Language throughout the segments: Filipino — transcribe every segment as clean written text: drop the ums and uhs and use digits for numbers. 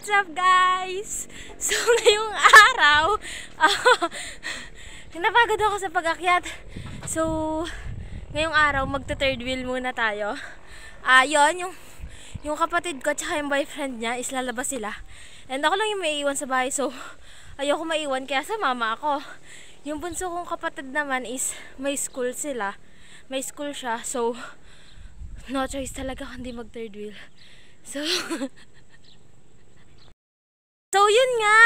what's up guys? So ngayong araw, napagod ako sa pag-akyat. So ngayong araw magta-third wheel muna tayo. Yon yung kapatid ko at yung boyfriend niya is lalabas sila. And ako lang yung maiiwan sa bahay, so ayoko maiwan kaya sa mama ako. Yung bunso kong kapatid naman is may school sila. May school siya, so no choice talaga kundi mag-third wheel. So yun nga.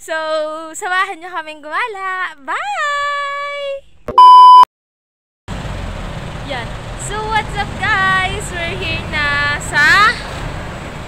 so samahan nyo kaming gumala. Bye! Yan. So what's up guys? We're here na sa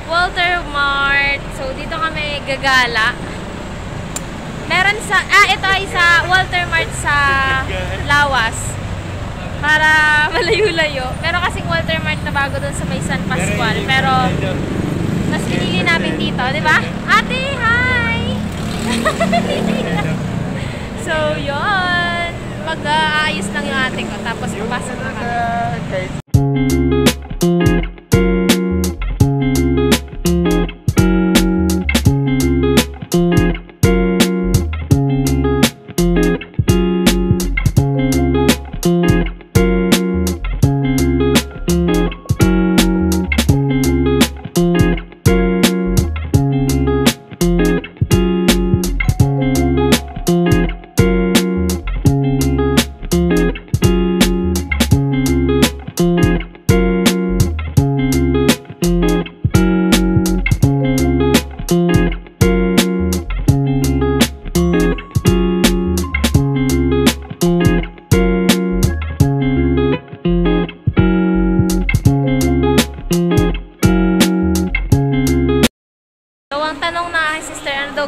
Walter Mart. So dito kami gagala. Meron sa, ito ay sa Walter Mart sa Lawas. Para malayo-layo. Meron kasing Walter Mart na bago dun sa may San Pascual. Pero, mas pinili namin dito, di ba? Ate, hi! So, yun. Mag-aayos lang yung ate ko. Tapos, papasok na kami.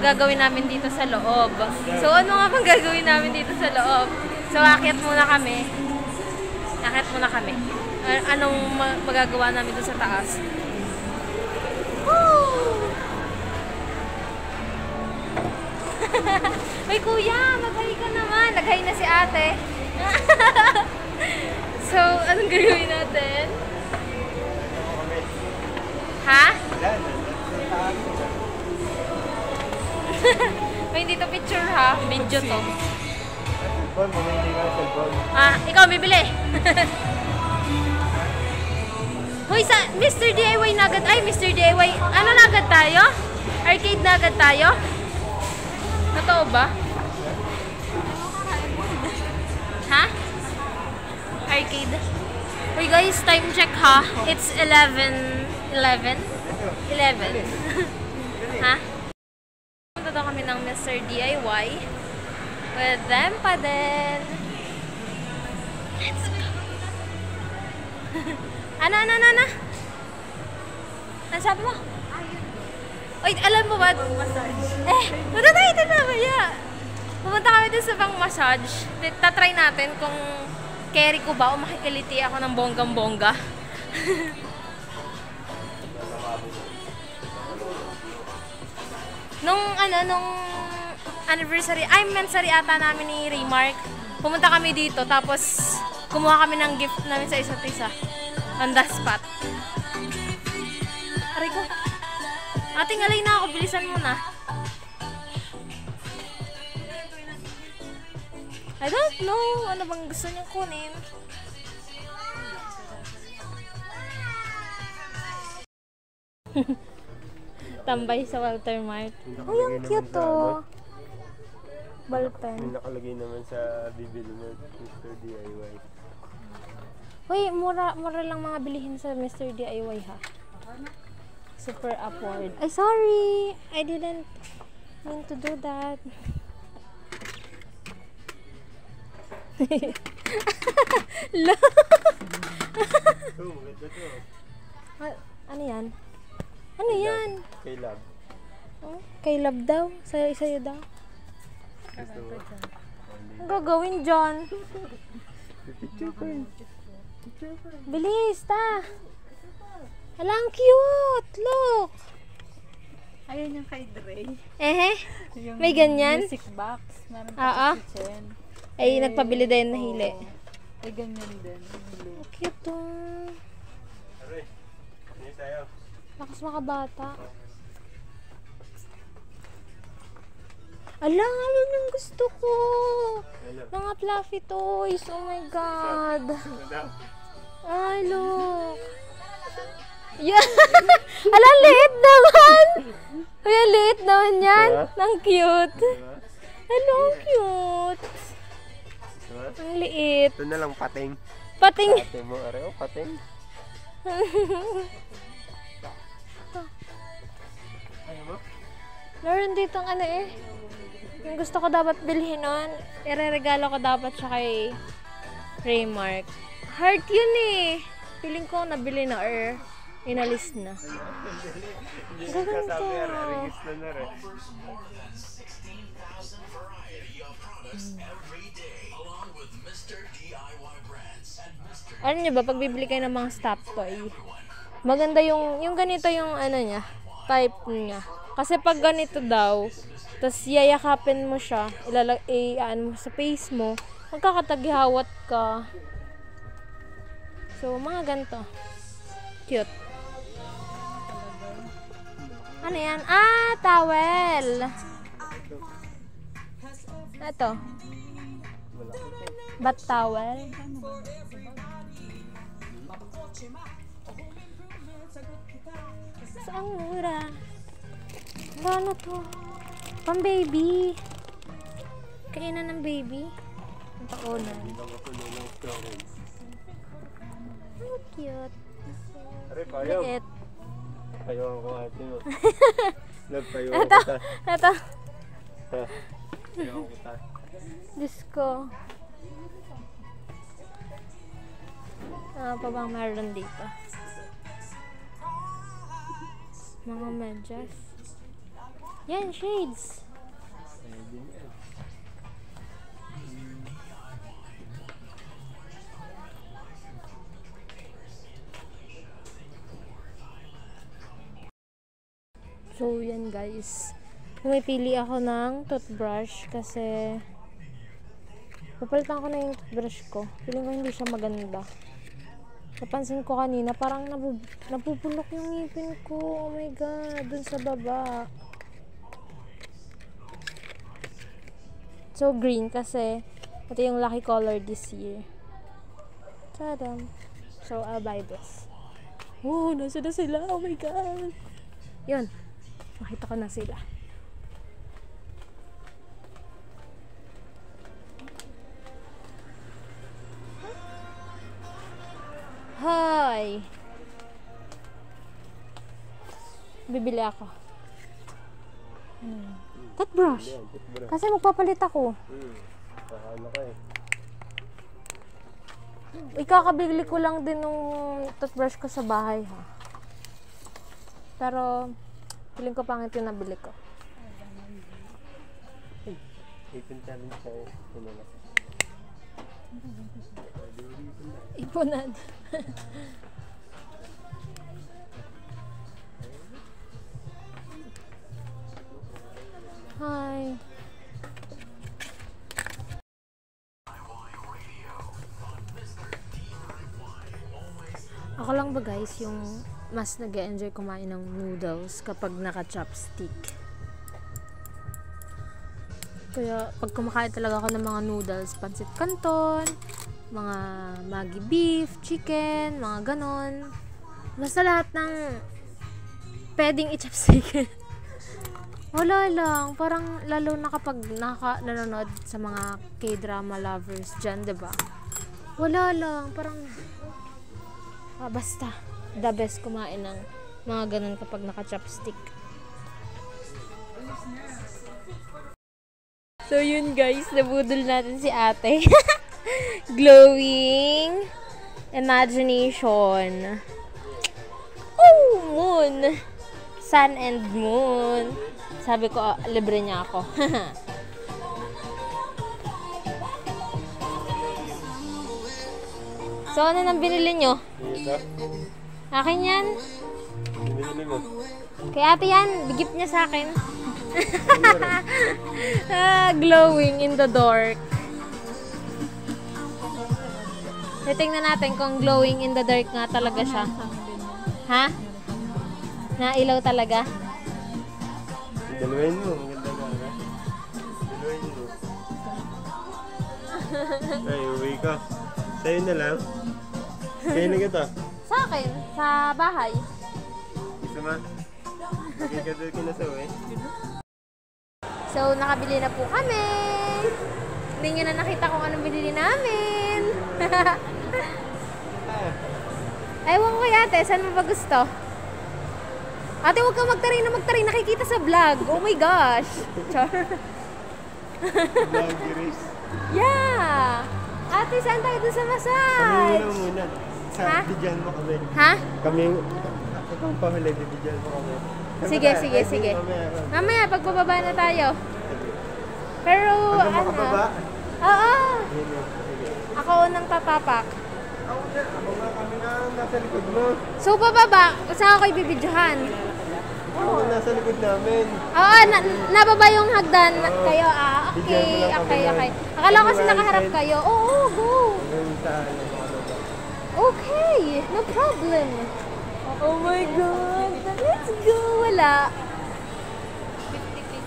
Gagawin namin dito sa loob. So, ano nga bang gagawin namin dito sa loob? So, akyat muna kami. Anong magagawa namin dito sa taas? Woo! May kuya! Mag-hi ka naman! Nag-hi na si ate. So, anong gagawin natin? Ha? May dito picture ha, video to. Ikaw bibili. Hoy, sa Mr. DIY na agad. Ay, Mr. DIY. Ano na agad tayo? Arcade na agad tayo? Totoo ba? Ha? Arcade. Hoy guys, time check ha. It's 11. Ha? Punta daw kami ng Mr. DIY with them pa din. Let's go! Ano? Ano sabi mo? Oy, alam mo ba? Punta tayo ito na maya. Pumunta kami din sa pang massage. Tatry natin kung carry ko ba o makikiliti ako ng bonggang-bongga. Nung anniversary, mensary ata namin ni Raymark, pumunta kami dito, tapos kumuha kami ng gift namin sa isa't isa. On the spot. Aray ko. Ating alay na ako, bilisan mo na. I don't know, ano bang gusto niyang kunin? Tambay sa Walter Mart. Ay, ang cute to. Ballpen. May nakalagay naman sa bibili mo, Mr. DIY. Uy, mura lang mga bilihin sa Mr. DIY ha. Super upward. Ay, sorry! I didn't mean to do that. Oh, maganda to. Ano yan? Ano yan? Kay Love. Oh, kay Love daw. Sa'yo daw. Gusto mo? Ang gagawin dyan? Bilis, ta! Hala, ang cute! Look! Ayun yung kay Dre. May ganyan? Music box. Meron pa sa kitchen. Ay, nagpabili din na hili. Ay, ganyan din. Cute to. tayo. Lakas makabata. Ala, alin yung gusto ko. Hello. Mga fluffy toys. Oh my God. Ano? Ay, look. Yeah. Ala, liit naman. Ay, ang liit naman yan. Diba? Ang cute. Diba? Hello, cute. Diba? Ang liit. Ito na lang pating. Pating. Pating mo, areo, pating. Ayaw mo? Meron dito ang ano eh. Yung gusto ko dapat bilhin nun, ireregalo ko dapat siya kay Raymark. Heart yun eh. Feeling ko nabili na or inalis na. Hindi Gaganda. ka sabi, arigis na rin. Ano nyo ba, pag bibili kayo ng mga stop toy, maganda yung ganito yung ano niya, type niya. Kasi pag ganito daw, tapos yayakapin mo siya, ano mo sa face mo, magkakatagihawat ka. So, mga ganito. Cute. Ano yan? Ah, towel! Ito. Bat towel. Saan mura? Ano to? Pang baby. Kainan ng baby. Ang taonan. Hindi lang ako ng storage. Oh, cute. Are, payaw. Liit. Payaw ako ate mo. Nagpayaw Ito. kita. Ito. Ha? Payaw kita. Diyos ko. Ano pa bang meron dito? Mga medyas. Yan, shades. So, yan guys. Pumipili ako ng toothbrush kasi papalitan ko na yung toothbrush ko. Feeling ko hindi siya maganda. Napansin ko kanina, parang napupulok yung ngipin ko. Oh my God, dun sa baba. So, green kasi ito yung lucky color this year. Tadam. So, I'll buy this. Oh, nasa na sila. Oh my God. Yun. Makita ko na sila. Hi! Bibili ako. Toothbrush. Yan, toothbrush. Kasi magpapalit ako. Paano ka eh. Ikakabili ko lang din nung toothbrush ko sa bahay ha. Pero, feeling ko pangit yung nabili ko. Ipon challenge tayo. Ito na. Ipunan. Hi. Ako lang ba guys yung mas nag-enjoy kumain ng noodles kapag naka-chopstick. Kaya pag kumakain talaga ako ng mga noodles, pancit canton, mga Maggi beef, chicken, mga ganon. Basta lahat ng pwedeng i-chopstick. Wala lang. Parang lalo na kapag nanonood sa mga K-drama lovers dyan, diba? Wala lang. Parang basta the best kumain ng mga ganon kapag naka-chopstick. So yun guys, nabudol natin si ate. Glowing imagination. Oh, moon. Sun and moon. Sabi ko, libre niya ako. So, ano nang binili nyo? Ito. Akin yan. Binili mo. Kay ate yan. Bigip niya sa akin. Glowing in the dark. Titingnan natin kung glowing in the dark nga talaga siya. Ha? Nailaw talaga. Dalawin mo, maganda nga na. Dalawin mo. Ay, uwi ka. Sa'yo na lang. Sa'yo na kita. Sa akin, sa bahay. Gusto mo? Okay ka doon na sa uwi. So, nakabili na po kami. Hindi nyo na nakita kung anong binili namin. Ewan ko kay ate, saan mo ba gusto? Ate, huwag kang magtaray na magtaray. Nakikita sa vlog. Oh my gosh. Char. Vloggeries. Yeah. Ate, saan tayo dun sa Kami massage? muna. Sa Ha? bidyan mo kami. Ha? Kami, ikaw pahuli, bibidyan mo kami. Sige, sige, sige. Mamaya, pagbababa na tayo. Pero, Ano makababa? Oo. Sige. Ako unang tatapak. Ako nga kami nga nasa likod mo. So, bababa. Saan ako ibibidyohan? Ako nasa likod namin. Oo, nababa yung hagdan. Kayo, Bigyan mo okay, lang kami okay, ng- okay. Akala ko kasi Ano, nakaharap right kayo. Oo, go. Hanggang sa ano, makababa. Okay, no problem. Oh my God. Let's go. Wala.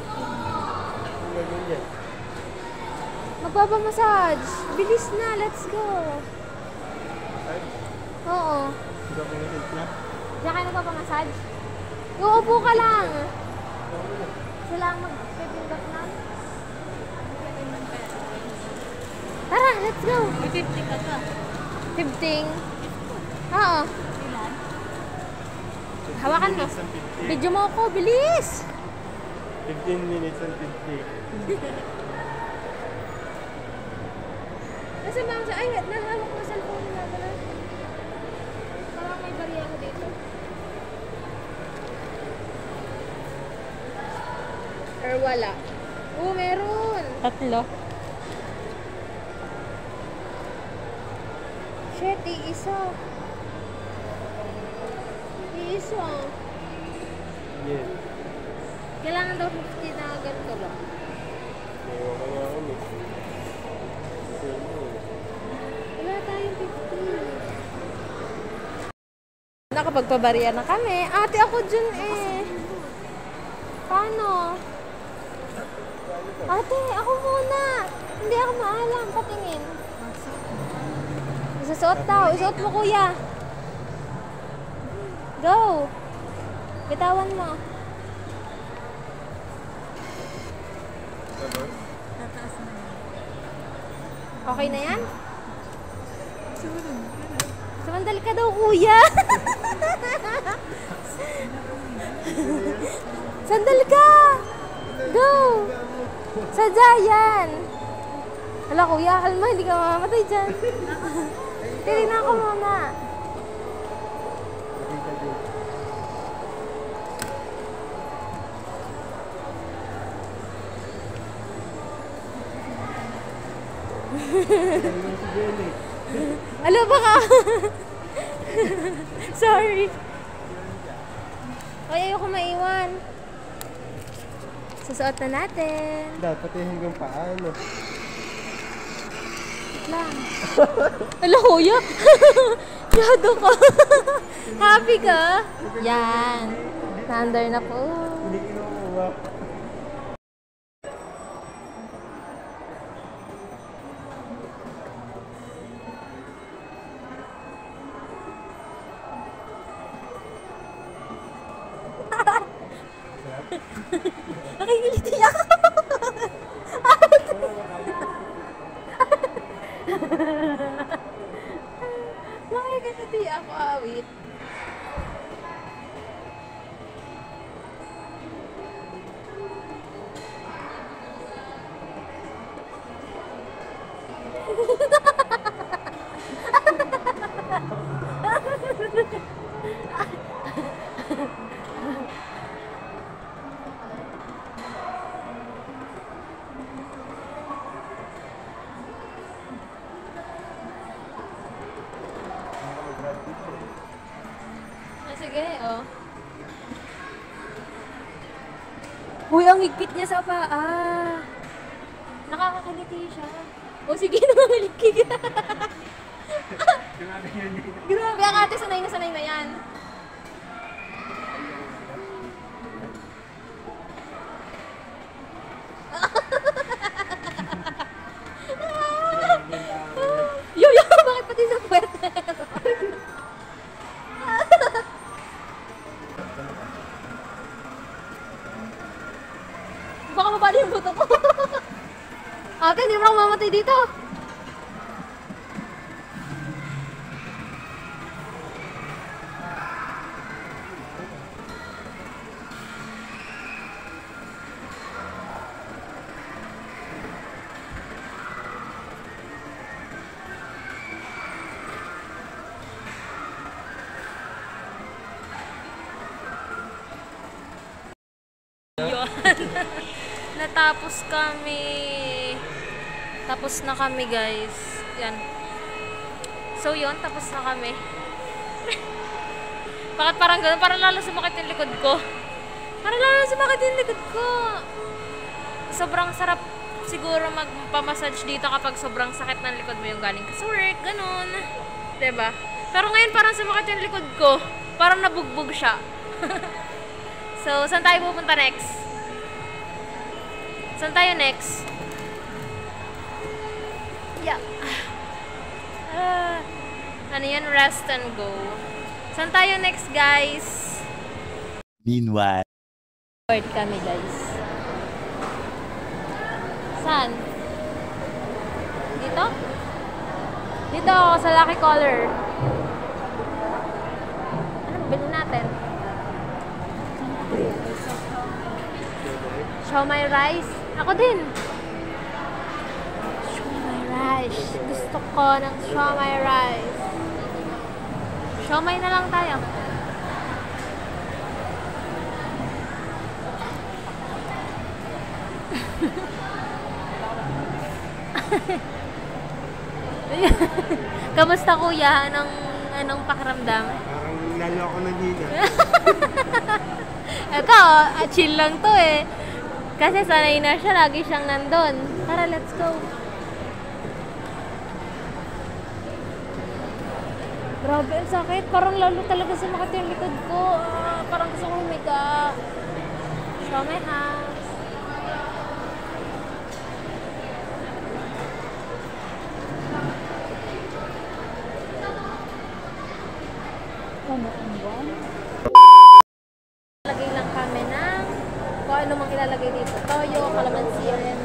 Ang gagawin yan. Magbaba-massage. Bilis na. Let's go. Ay, Oo. hindi ako na. Diyan kayo nagpapamassage? Uupo ka lang. Sila ang mag-pipindot na. Tara, let's go. 50 ka ka. 15. Oo. Hawakan mo. Video mo ako. Bilis. 15 minutes and 50. Nasa bang sa... Ay, nahawak mo sa cellphone na pala. Parang may bariya ko dito. Or wala. Meron. 3. Shit, iisa. Iisa. Yes. Kailangan daw 50 na ganito ba? Ewan ko nga kami. Wala tayong 50. Nakapagpabariya na kami. Ate, ako dyan eh. Paano? Ate, ako muna. Hindi ako maalam. Patingin. Isasuot daw. Isuot mo, kuya. Go. Bitawan mo. Tataas na yan. Okay na yan? Sumandal ka daw, kuya. Sandal ka. Go. Sadya yan. Hala, kuya, kalma. Hindi ka mamamatay dyan. Titignan ko muna. Alo, baka. Sorry. Ay, ayoko maiwan. Susuot na natin. Dapat yung hanggang paano. Lang. Alo, kuya. Yado ka. Happy ka? Yan. Thunder na po. Hindi kinukuha. Nakikiliti ako. Nakikiliti ako, awit. Sige, oh. Uy, ang higpit niya sa paa. Nakakakiliti siya. O sige, nangangalikig. Grabe, ang ate, sanay na yan. dito. Yun. Natapos kami. Tapos na kami, guys. Yan. So, yun. Tapos na kami. Bakit parang ganun? Parang lalo sumakit yung likod ko. Parang lalo sumakit yung likod ko. Sobrang sarap siguro magpamassage dito kapag sobrang sakit ng likod mo yung galing sa work. Ganun. Diba? Pero ngayon parang sumakit yung likod ko. Parang nabugbog siya. So, saan tayo pupunta next? Saan tayo next? Yeah. Ano yan? Rest and go. Saan tayo next, guys? Meanwhile. Bored kami, guys. Saan? Dito? Dito ako sa Lucky Color. Anong bilhin natin? Siomai rice. Ako din. Siomai rice. Gusto ko ng siomai rice. Siomai na lang tayo. Kamusta kuya? Anong pakiramdam? Parang lalo ako naghiga. Ito, chill lang to eh. Kasi sanay na siya, lagi siyang nandun. Tara, let's go. Grabe, ang sakit. Parang lalo talaga sumakit yung likod ko. Parang gusto ko humiga. Show my hands. Lagay lang kami ng kung ano mang ilalagay dito. Toyo, kalamansi, and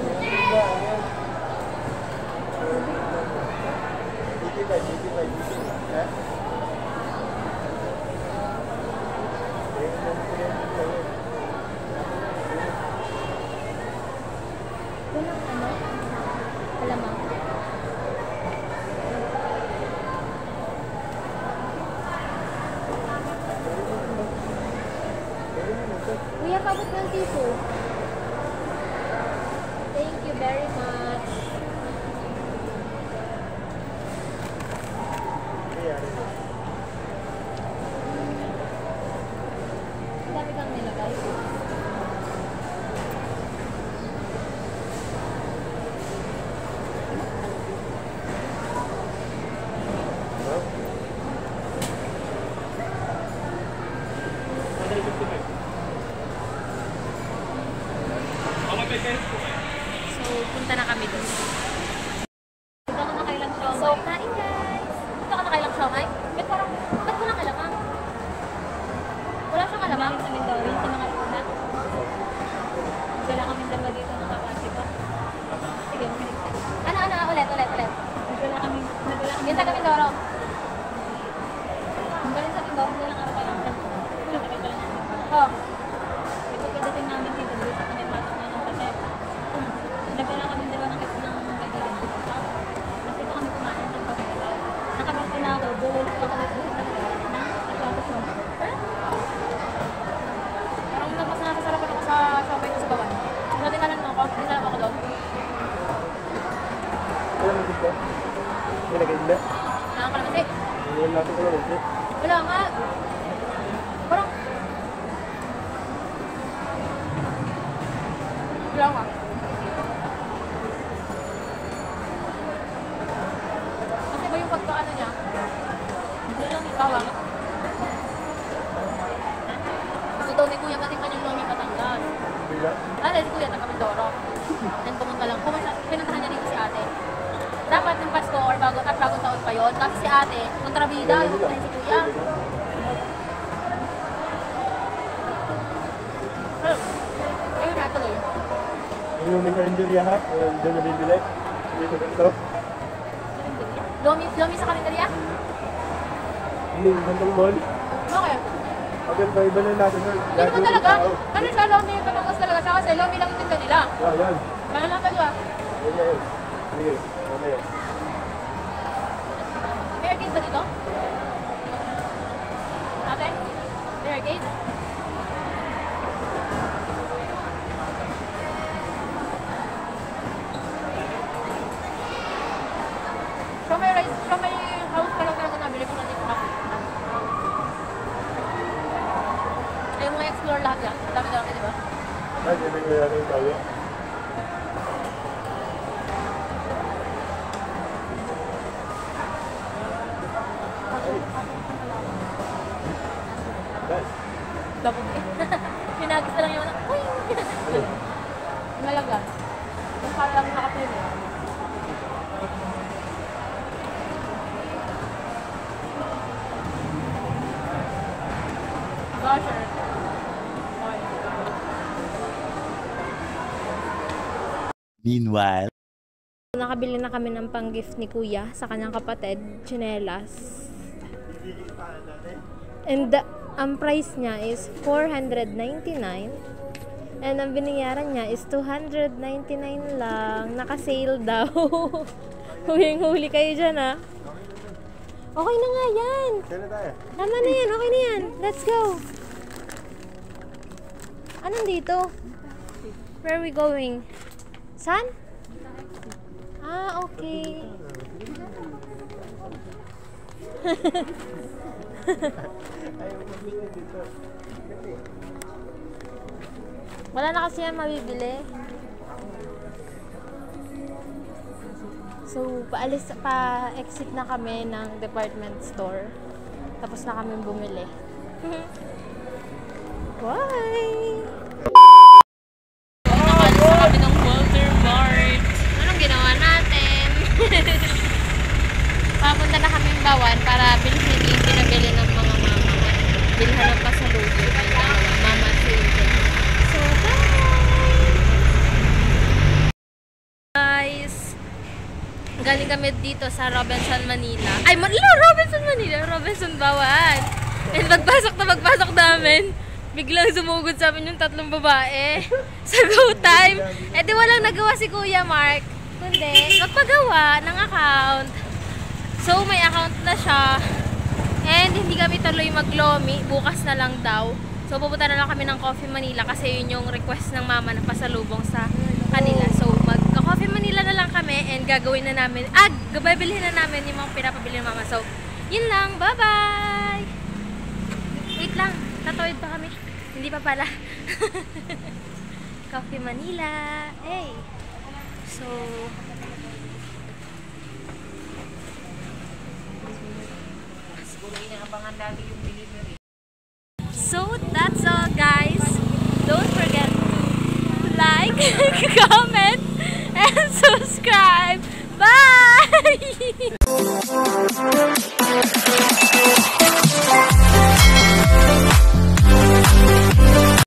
walang ano? Alamang. Kuya, kabot ng tissue. Thank you very much. Ang dami kang nilagay. So, punta na kami dun. Dito ako nakailang siomay. So, kain guys! Dito ako nakailang siomay. Ba't walang alamang? Wala siyang alamang? Sa Mindoro, yung sa mga una. Wala kami dalawa dito ng kapatid ko. Sige, makinig ka. Ulit. Nagwala kami. Yung taga Mindoro. Ang galing sa Mindoro, walang araw pa lang. Oh. Ito pagdating namin dito, dito kami pasok na ng kasi nagwala kami dalawa ng kaibigan. Kasi ito kami kumain ng pagkakala. Nakabasa na ako, buhol ko ako ng nagpapos mo. Parang nagpas na sarap ako sa shopay ko sa bawal. Natinalan mo ako, dinala mo ako doon. Wala mo dito? Nilagay na? Nakakalamansi. Wala natin ko naman dito. Wala nga. Parang wala nga. Kasi ba yung pagkaano niya? Wala lang ikawa. Gusto daw ni Kuya galing kanyang Lomi Batangas. Bila? Si Kuya taga Mindoro. Then pumunta lang. Pinuntahan niya dito si ate. Dapat ng Pasko or bagong taon pa yun. Kasi si ate, kontrabida, yung pupuntahin si Kuya. Ayun, natuloy. Yung may karinderya ha? Doon na bibili? Dito ganito. Lomi sa kalendarya? Hindi, gandang mall. Bakit? Pagkat ba iba na natin nun? Hindi mo talaga? Ano siya, Lomi? Pamangas talaga siya kasi Lomi lang yung tinda nila. Yan. Ano lang talaga? Yan yan. Sige, mamaya. May arcade ba dito? Ate? May arcade? So may house pa lang talaga nabili ko na dito. Ay, mga explore lahat yan. Dami-dami, di ba? Ay, hindi ko yan yung tayo. Dabog eh. Pinagis na lang yung anak. Uy! Malaga. Yung kala lang nakapili. Gosher. Okay. Meanwhile, Nakabili na kami ng pang-gift ni Kuya sa kanyang kapatid, tsinelas. And ang price niya is 499. And ang binayaran niya is 299 lang. Naka-sale daw. Huling-huli kayo dyan, ha? Okay na nga yan. Saan na tayo? Tama na yan. Okay na yan. Let's go. Anong dito? Where are we going? Saan? Ah, okay. Ayaw mabili dito. Wala na kasi yan mabibili. So, pa-exit na kami ng department store. Tapos na kami bumili. Bye! Nakalis na kami ng Walter Mart. Anong ginawa natin? Papunta na kami Bawan para bilhin yung pinabili ng mga mama. Bilhan ng pasalubong yung dalawa, mama at children. So, guys! Galing kami dito sa Robinson, Manila. Ay, Robinson, Manila! Robinson, Bawan! And pagpasok namin, biglang sumugod sa amin yung tatlong babae sa go time. Eh di walang nagawa si Kuya Mark, kundi magpagawa ng account. So may account na siya. And hindi kami tuloy mag-Lomi, bukas na lang daw. So pupunta na lang kami ng Coffee Manila kasi yun yung request ng mama na pasalubong sa kanila. So magka-Coffee Manila na lang kami and gagawin na namin, gababilhin na namin yung mga pinapabili ng mama. So yun lang, bye-bye! Wait lang, tatawid pa kami. Hindi pa pala. Coffee Manila. Hey! So that's all, guys. Don't forget to like, comment, and subscribe. Bye!